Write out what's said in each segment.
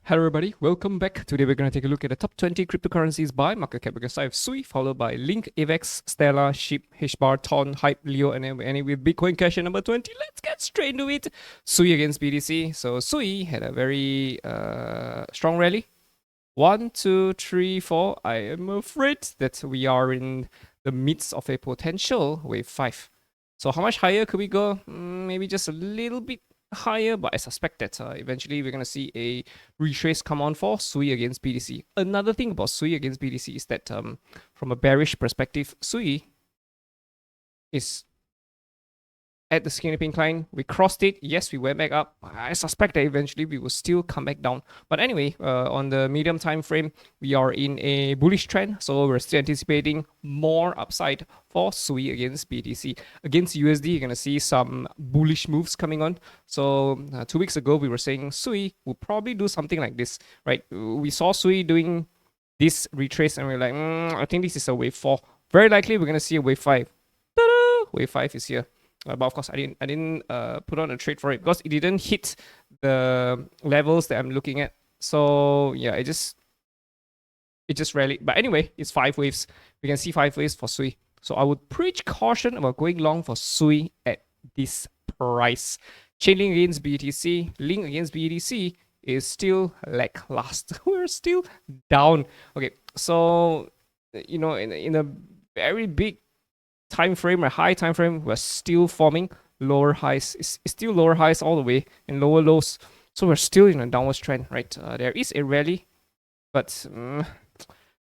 Hello everybody, welcome back. Today we're going to take a look at the top 20 cryptocurrencies by market cap. We're going to start with SUI, followed by Link, AVAX, Stellar, SHIB, HBAR, TON, HYPE, Leo, and then we end with Bitcoin Cash at number 20. Let's get straight into it. SUI against BTC. So SUI had a very strong rally. 1, 2, 3, 4. I am afraid that we are in the midst of a potential wave 5. So how much higher could we go? Maybe just a little bit higher, but I suspect that eventually we're going to see a retrace come on for SUI against BTC. Another thing about SUI against BTC is that from a bearish perspective, SUI is at the skinny pink line. We crossed it. Yes, we went back up. I suspect that eventually we will still come back down. But anyway, on the medium time frame, we are in a bullish trend. So we're still anticipating more upside for SUI against BTC. Against USD, you're going to see some bullish moves coming on. So 2 weeks ago, we were saying SUI will probably do something like this, right? We saw SUI doing this retrace and we're like, I think this is a wave 4. Very likely we're going to see a wave 5. Ta-da! Wave 5 is here. But of course, I didn't put on a trade for it because it didn't hit the levels that I'm looking at. So yeah, it just rallied. But anyway, it's 5 waves. We can see 5 waves for SUI. So I would preach caution about going long for SUI at this price. Chainlink against BTC, Link against BTC is still lackluster. We're still down. Okay, so you know, in a very big time frame, a high time frame, we're still forming lower highs. It's still lower highs all the way and lower lows. So we're still in a downwards trend, right? There is a rally, but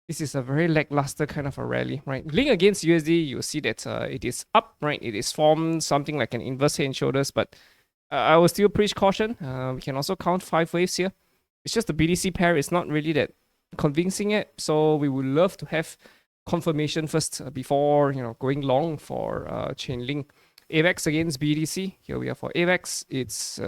this is a very lackluster kind of a rally, right? Link against USD, you'll see that it is up, right? It is formed something like an inverse head and shoulders, but I will still preach caution. We can also count 5 waves here. It's just the BTC pair is not really that convincing yet, so we would love to have confirmation first before going long for Chainlink. AVAX against BTC. Here we are for AVAX. It's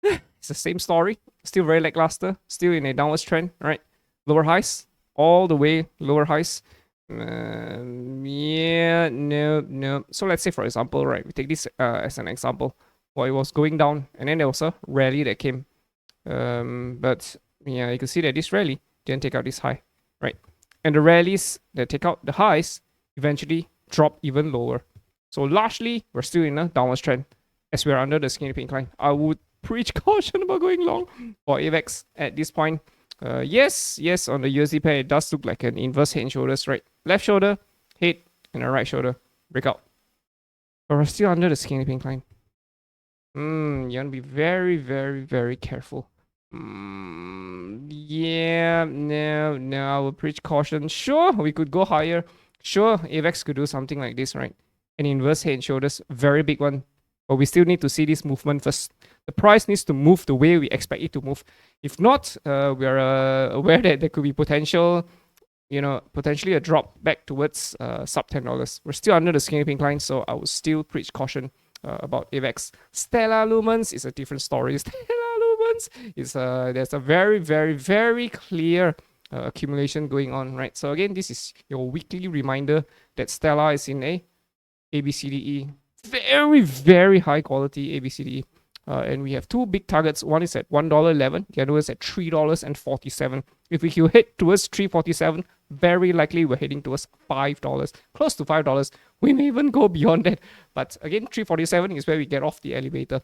it's the same story. Still very lackluster. Still in a downwards trend. Right, lower highs all the way. Lower highs. Yeah, no. So let's say for example, right, we take this as an example. Well, it was going down, and then there was a rally that came. But yeah, you can see that this rally didn't take out this high, right? And the rallies that take out the highs eventually drop even lower. So largely, we're still in a downward trend as we're under the skinny pink line. I would preach caution about going long for AVAX at this point. Yes, on the USD pair, it does look like an inverse head and shoulders, right? Left shoulder, head, and a right shoulder breakout. But we're still under the skinny pink line. You want to be very, very, very careful. Yeah, no, I will preach caution. Sure, we could go higher. Sure, AVAX could do something like this, right? An inverse head and shoulders, very big one. But we still need to see this movement first. The price needs to move the way we expect it to move. If not, we are aware that there could be potentially a drop back towards sub $10. We're still under the skinny pink line, so I would still preach caution about AVAX. Stellar Lumens is a different story. Is there's a very, very, very clear accumulation going on, right? So again, this is your weekly reminder that Stellar is in a ABCDE, very, very high quality ABCDE, and we have 2 big targets. One is at $1.11, the other is at $3.47. If we can hit towards $3.47, very likely we're heading towards $5, close to $5. We may even go beyond that, but again, $3.47 is where we get off the elevator.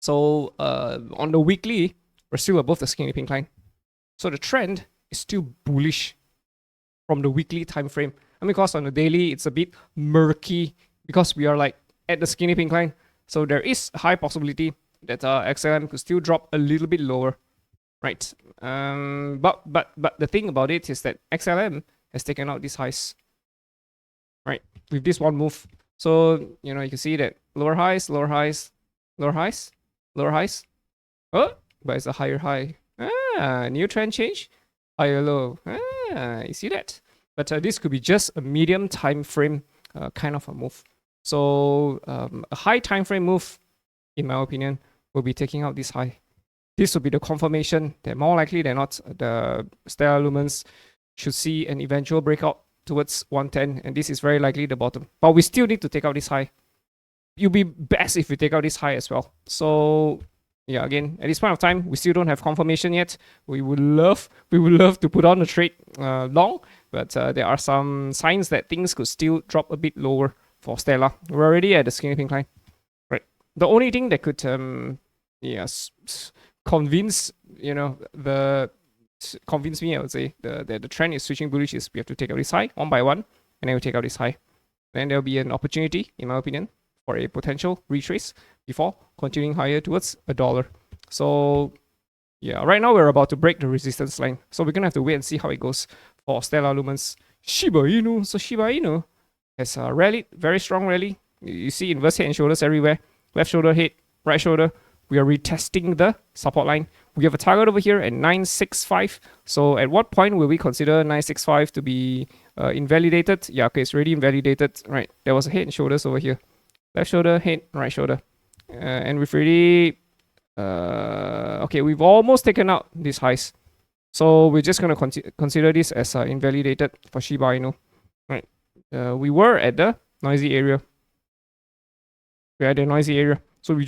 So on the weekly, we're still above the skinny pink line. So the trend is still bullish from the weekly time frame. And because on the daily, it's a bit murky because we are like at the skinny pink line. So there is a high possibility that XLM could still drop a little bit lower, right? But the thing about it is that XLM has taken out these highs, right? With this one move. So, you can see that lower highs, lower highs, lower highs. Lower highs. Oh, but it's a higher high. New trend change. Higher low. You see that? But this could be just a medium time frame kind of a move. So a high time frame move, in my opinion, will be taking out this high. This will be the confirmation that more likely than not, the Stellar Lumens should see an eventual breakout towards 110, and this is very likely the bottom. But we still need to take out this high. It'll be best if we take out this high as well. So yeah, again, at this point of time, we still don't have confirmation yet. We would love to put on a trade long, but there are some signs that things could still drop a bit lower for Stellar. We're already at the skinny pink line, right? The only thing that could convince convince me, I would say, the trend is switching bullish is we have to take out this high one by one, and then we take out this high. Then there'll be an opportunity, in my opinion, for a potential retrace before continuing higher towards $1. So yeah, right now we're about to break the resistance line. So we're gonna have to wait and see how it goes for Stellar Lumens. Shiba Inu. So Shiba Inu has rallied, very strong rally. You see inverse head and shoulders everywhere. Left shoulder hit, right shoulder. We are retesting the support line. We have a target over here at 965. So at what point will we consider 965 to be invalidated? Yeah, okay, it's already invalidated. Right, there was a head and shoulders over here. Left shoulder, head, right shoulder. And we've already... okay, we've almost taken out these highs. So we're just going to consider this as invalidated for Shiba Inu. Right, we were at the noisy area. We're at the noisy area. So we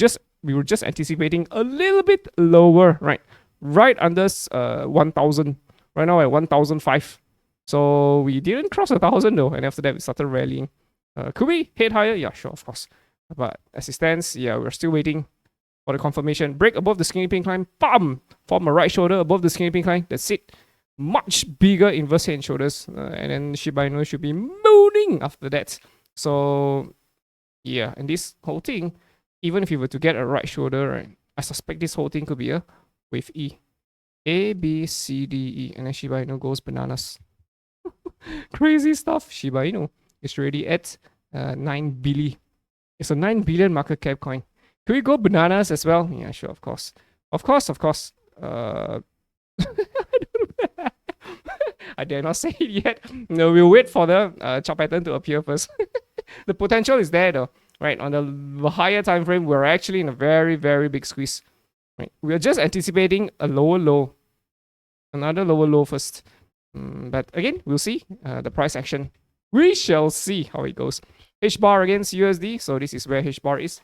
were just anticipating a little bit lower, right? Right under 1,000. Right now at 1,005. So we didn't cross 1,000 though. And after that, we started rallying. Could we hit higher? Yeah, sure, of course. But as it stands, yeah, we're still waiting for the confirmation. Break above the skinny pink line. Bam! Form a right shoulder above the skinny pink line. That's it. Much bigger inverse head and shoulders. And then Shiba Inu should be mooning after that. So, yeah. And this whole thing, even if you were to get a right shoulder, right, I suspect this whole thing could be a wave E. A, B, C, D, E. And then Shiba Inu goes bananas. Crazy stuff. Shiba Inu is already at 9 billion. It's a 9 billion market cap coin. Could we go bananas as well? Yeah, sure, of course. Of course. I dare not say it yet. No, we'll wait for the chart pattern to appear first. The potential is there though. Right, on the higher time frame, we're actually in a very, very big squeeze. Right, we're just anticipating a lower low. Another lower low first. But again, we'll see the price action. We shall see how it goes. HBAR against USD. So this is where HBAR is.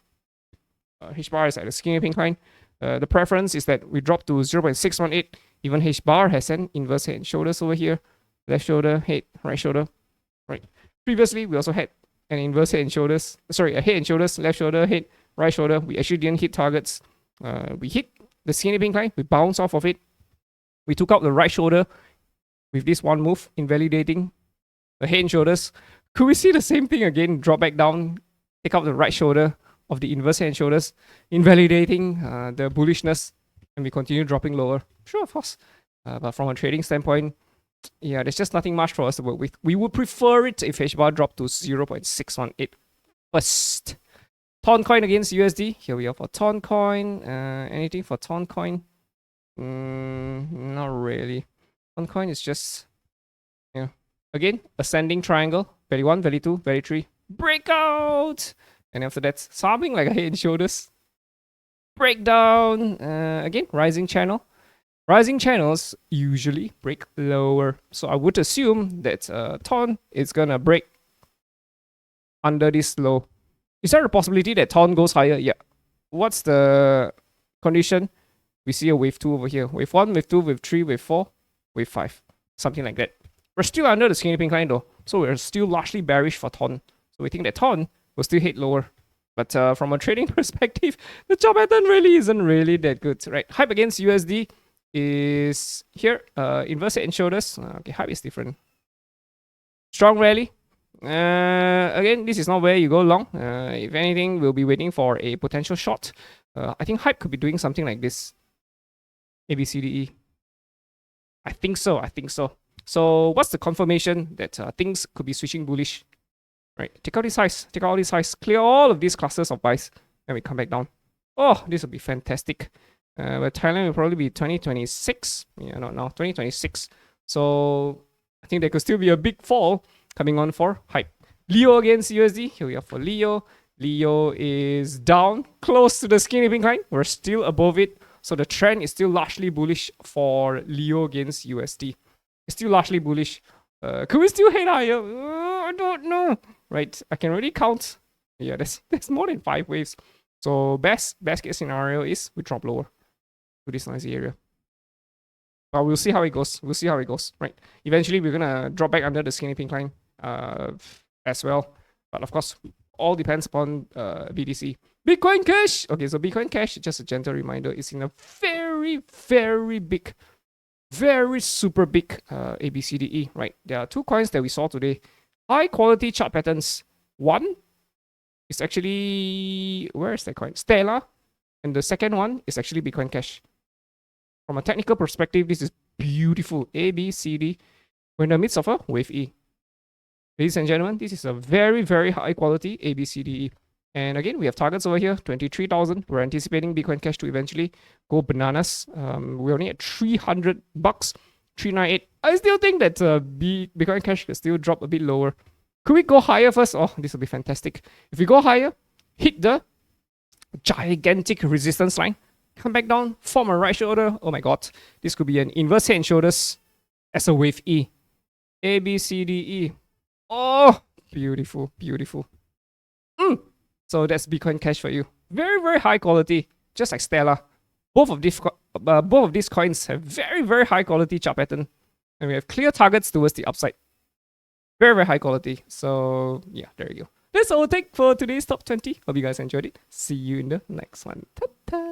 HBAR is at the skinny pink line. The preference is that we drop to 0.618. Even HBAR has an inverse head and shoulders over here. Left shoulder, head, right shoulder. Right. Previously, we also had an inverse head and shoulders. Sorry, a head and shoulders, left shoulder, head, right shoulder. We actually didn't hit targets. We hit the skinny pink line. We bounced off of it. We took out the right shoulder with this one move, invalidating the head and shoulders. Could we see the same thing again? Drop back down, take out the right shoulder of the inverse head and shoulders, invalidating the bullishness, and we continue dropping lower. Sure, of course. But from a trading standpoint, yeah, there's just nothing much for us to work with. We would prefer it if HBAR dropped to 0.618 first. Toncoin against USD. Here we are for Toncoin. Anything for Toncoin? Not really. Toncoin is just, yeah. Again, ascending triangle. Value 1, value 2, value 3. Breakout! And after that, something like a head and shoulders. Breakdown. Again, rising channel. Rising channels usually break lower. So I would assume that Ton is gonna break under this low. Is there a possibility that Ton goes higher? Yeah. What's the condition? We see a wave 2 over here. Wave 1, wave 2, wave 3, wave 4, wave 5. Something like that. We're still under the skinny pink line though. So we're still largely bearish for Ton. So we think that Ton will still hit lower. But from a trading perspective, the chart pattern really isn't really that good. Right? Hype against USD is here. Inverse head and shoulders. Okay, hype is different. Strong rally. Again, this is not where you go long. If anything, we'll be waiting for a potential short. I think hype could be doing something like this. ABCDE. I think so. So what's the confirmation that things could be switching bullish? Right, take out these highs. Take out all these highs. Clear all of these clusters of buys. And we come back down. Oh, this would be fantastic. But Thailand will probably be 2026. Yeah, not now. 2026. So I think there could still be a big fall coming on for hype. Leo against USD. Here we are for Leo. Leo is down close to the skinny pink line. We're still above it. So the trend is still largely bullish for Leo against USD. It's still largely bullish. Could we still head higher? I don't know. Right, I can already count. Yeah, there's more than 5 waves. So best case scenario is we drop lower to this noisy area. But we'll see how it goes. We'll see how it goes, right? Eventually, we're gonna drop back under the skinny pink line as well. But of course, all depends upon BTC. Bitcoin Cash! Okay, so Bitcoin Cash, just a gentle reminder, is in a very, very big, very super big ABCDE, right? There are two coins that we saw today. High quality chart patterns. One is actually, where is that coin? Stellar. And the second one is actually Bitcoin Cash. From a technical perspective, this is beautiful. A, B, C, D. We're in the midst of a wave E. Ladies and gentlemen, this is a very, very high quality A, B, C, D, E. And again, we have targets over here, 23,000. We're anticipating Bitcoin Cash to eventually go bananas. We're only at $300, 398. I still think that Bitcoin Cash could still drop a bit lower. Could we go higher first? Oh, this will be fantastic. If we go higher, hit the gigantic resistance line, come back down, form a right shoulder. Oh my god, this could be an inverse head and shoulders as a wave E. A, B, C, D, E. Oh, beautiful, beautiful. So that's Bitcoin Cash for you. Very, very high quality, just like Stellar. Both of these coins have very, very high quality chart pattern, and we have clear targets towards the upside. Very, very high quality. So yeah, there you go. That's all I take for today's top 20. Hope you guys enjoyed it. See you in the next one. Ta-ta.